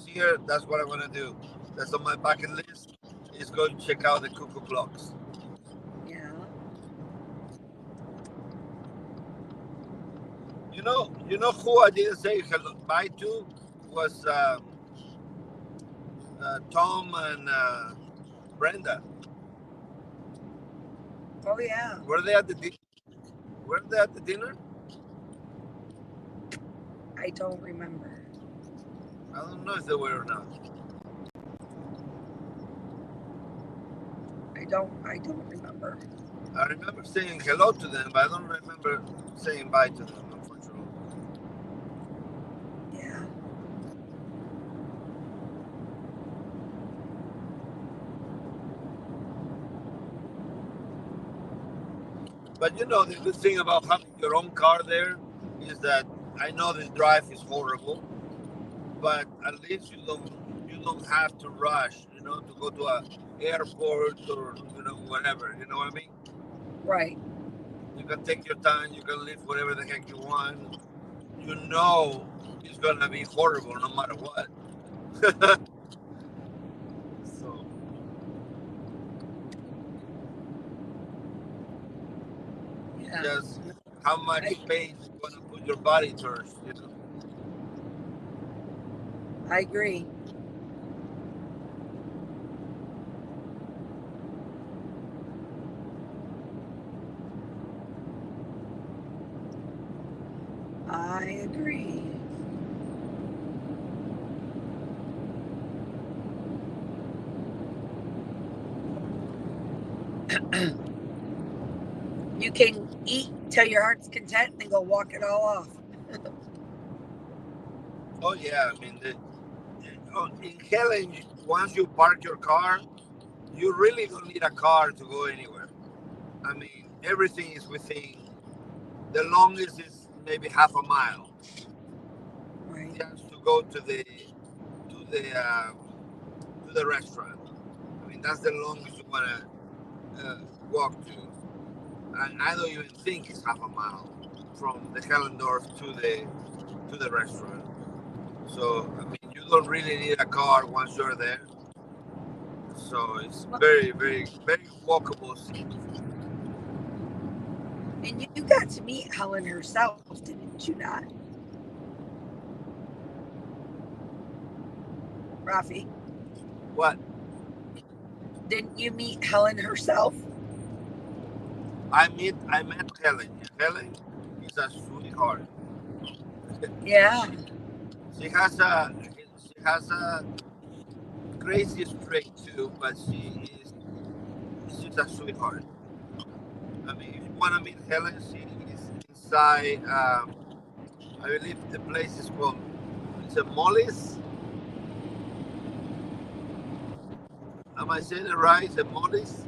year, that's what I want to do. That's on my bucket list. Is go check out the Cuckoo Clocks. Yeah. You know who I didn't say hello bye to was Tom and Brenda. Oh yeah. Were they at the Were they at the dinner? I don't remember. I don't know if they were or not. I don't remember. I remember saying hello to them, but I don't remember saying bye to them, unfortunately. Yeah. But you know, the good thing about having your own car there is that I know the drive is horrible, but at least you don't have to rush, you know, to go to a airport or whatever. You know what I mean? Right. You can take your time. You can live whatever the heck you want. You know it's gonna be horrible no matter what. So Yeah. just how much space you want to put your body towards, you know. I agree. I agree. You can eat till your heart's content and then go walk it all off. Oh yeah, I mean, in Helen, once you park your car, you really don't need a car to go anywhere. I mean, everything is within. The longest is maybe half a mile, Right. just to go to the to the uh, to the restaurant. I mean, that's the longest you wanna walk to, and I don't even think it's half a mile from the Hellendorf to the restaurant. So I mean, you don't really need a car once you're there. So it's very, very, very walkable city. And you got to meet Helen herself, didn't you not? Rafi, What? didn't you meet Helen herself? I met Helen. Helen is a sweetheart. Yeah. She has a crazy streak too, but she's a sweetheart. I mean, if you wanna meet Helen, she is inside. I believe the place is called. It's a Molly's. Am I saying it right? It's a Molly's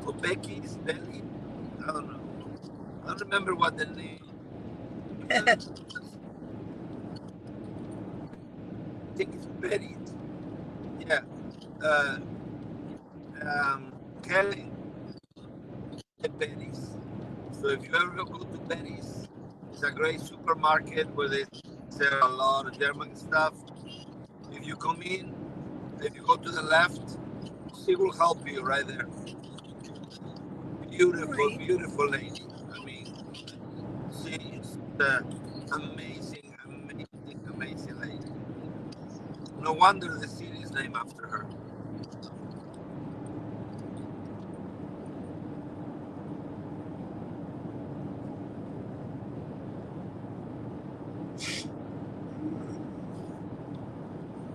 or Becky's Deli. I don't know. I don't remember what the name. I think it's Betty's. Yeah. Uh, Kelly at Betty's. So if you ever go to Betty's, it's a great supermarket where they sell a lot of German stuff. If you come in, if you go to the left, she will help you right there. Beautiful, Right. beautiful lady. I mean, she is the amazing, amazing, amazing lady. No wonder the city is named after her.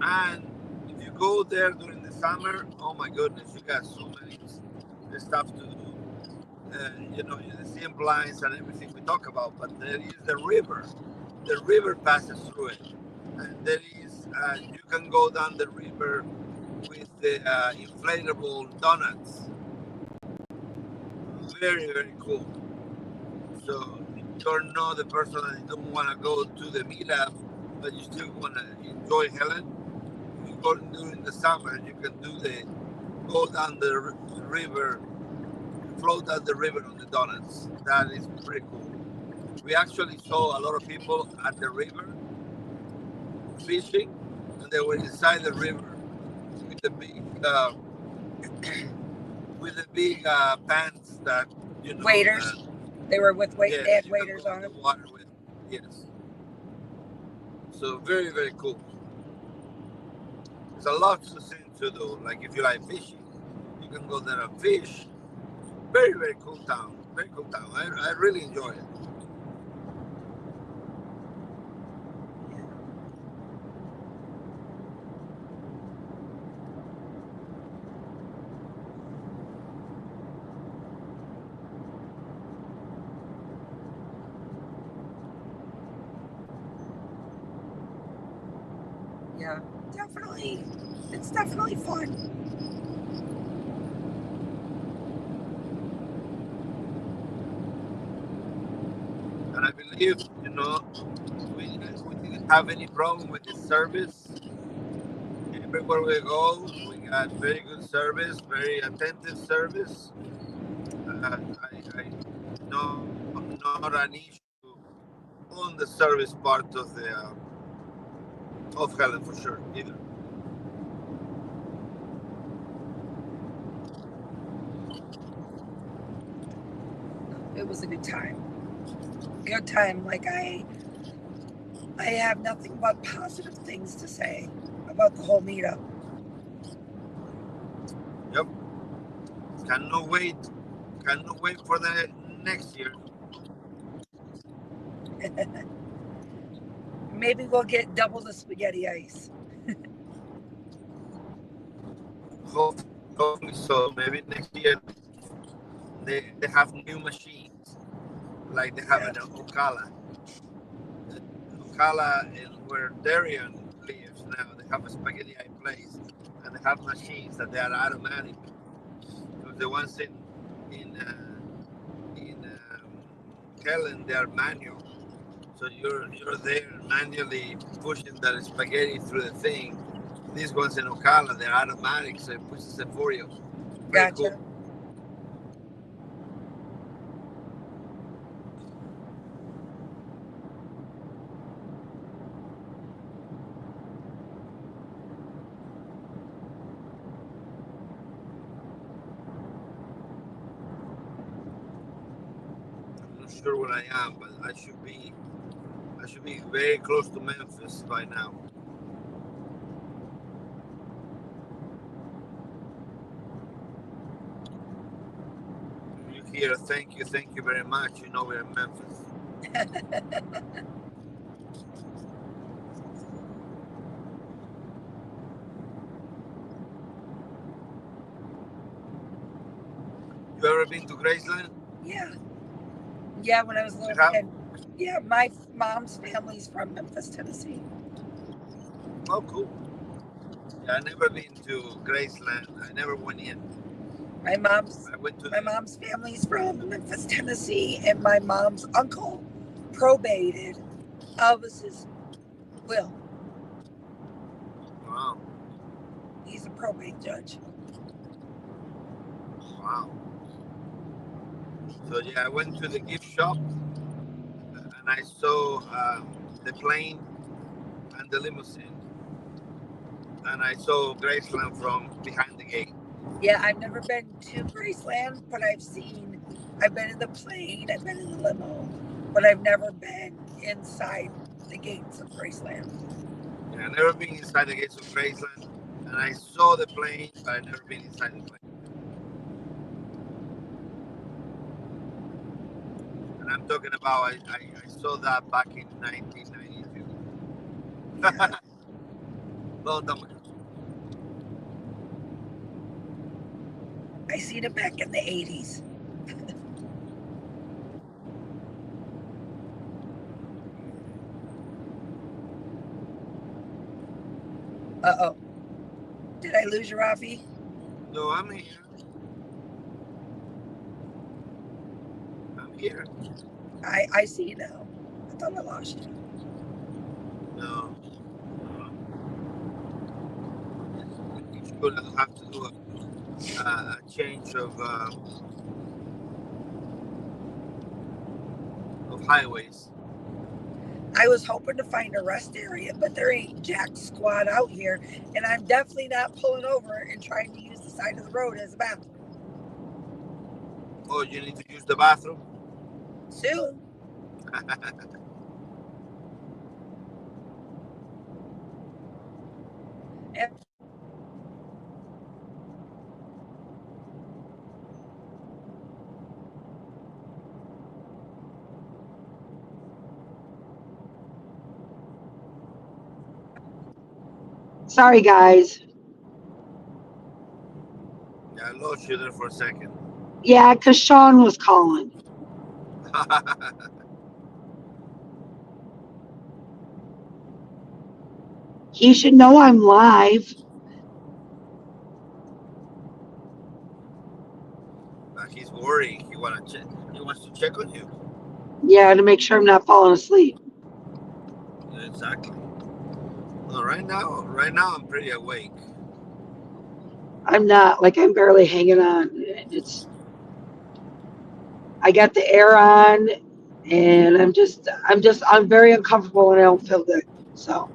And if you go there during the summer, oh my goodness, you got so many stuff to do. You know, the same blinds and everything we talk about, but there is the river. The river passes through it. And there is, you can go down the river with the inflatable donuts. Very, very cool. So you're not the person that don't want to go to the meetup, but you still want to enjoy Helen. If you go during the summer, you can go down the river, float down the river on the donuts. That is pretty cool. We actually saw a lot of people at the river fishing, and they were inside the river with the big pants that you know. Waiters. They were with Yes, they had you can waiters go on in the them. water with. Yes. So very, very cool. There's a lot to see to do. Like if you like fishing, you can go there and fish. Very, very cool town. Very cool town. I really enjoy it. Yeah, definitely. It's definitely fun. And I believe, you know, we didn't have any problem with the service. Everywhere we go, we got very good service, very attentive service. I not an issue on the service part of the of Helen for sure either. It was a good time. Good time. Like I have nothing but positive things to say about the whole meetup. Yep. Cannot wait. Cannot wait for the next year. Maybe we'll get double the spaghetti ice. hopefully so. Maybe next year they have new machines like they have in Ocala. Ocala is where Darian lives now. They have a spaghetti place, and they have machines that they are automatic. Because the ones in Kellen, they are manual. So you're there manually pushing that spaghetti through the thing. These ones in Ocala, they're automatic, so it pushes it for you. Very Gotcha. cool. I'm not sure where I am, but I should be very close to Memphis by now. You hear thank you very much. You know we're in Memphis. You ever been to Graceland? Yeah. Yeah, when I was a little kid. Yeah, my mom's family's from Memphis, Tennessee. Oh, cool. Yeah, I never been to Graceland. I never went in. My mom's family's from Memphis, Tennessee, and my mom's uncle probated Elvis's will. Wow. He's a probate judge. Wow. So yeah, I went to the gift shop and I saw the plane and the limousine, and I saw Graceland from behind the gate. Yeah, I've never been to Graceland, but I've been in the plane, I've been in the limo, but I've never been inside the gates of Graceland. Yeah, I've never been inside the gates of Graceland, and I saw the plane, but I've never been inside the plane. And I'm talking about I saw that back in 1992. Yeah. Long time ago. I seen it back in the 80s. Uh-oh. Did I lose you, Rafi? No, I'm here. I'm here. I see you now. I thought I lost you. No. It's good. I'll have to do a change of highways. I was hoping to find a rest area, but there ain't jack squat out here, and I'm definitely not pulling over and trying to use the side of the road as a bathroom. Oh, you need to use the bathroom? Soon. Sorry, guys. Yeah, I lost you there for a second. Yeah, because Sean was calling. He should know I'm live. He's worried. He wants to check on you. Yeah, to make sure I'm not falling asleep. Exactly. Well, right now I'm pretty awake. I'm not. Like, I'm barely hanging on. I got the air on, and I'm very uncomfortable and I don't feel good. So.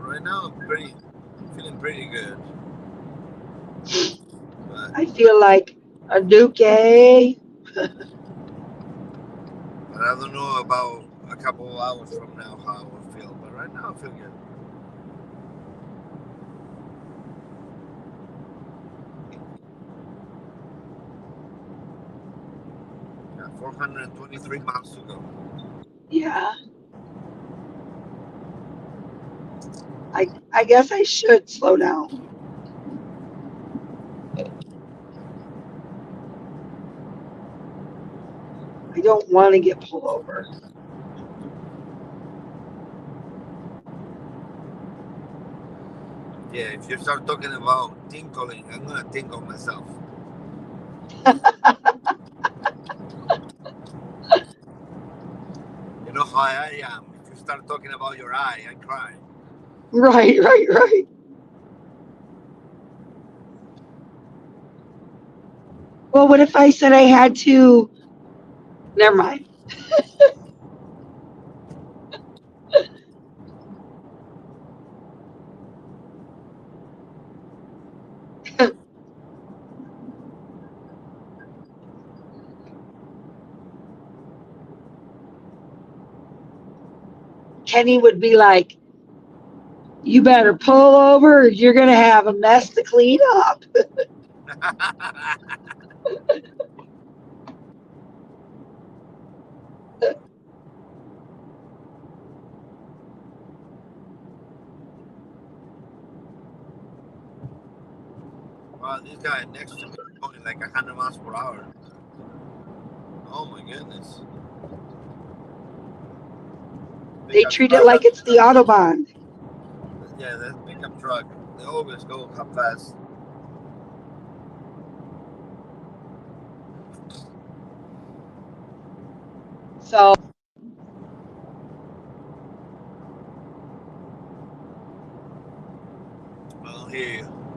Right now I'm feeling pretty good. But I feel like a Duke. But I don't know about a couple of hours from now how I will feel. But right now I feel good. Yeah, 423 miles to go. Yeah. I guess I should slow down. I don't want to get pulled over. Yeah, if you start talking about tinkling, I'm gonna tinkle myself. You know how I am. If you start talking about your eye, I cry. Right. Well, what if I said I had to? Never mind. Kenny would be like, you better pull over or you're going to have a mess to clean up. Wow, this guy next to me is going like 100 miles per hour. Oh my goodness. They Pickup treat it truck. like it's the Autobahn. Yeah, that pickup truck. They always go up fast. So I don't hear you.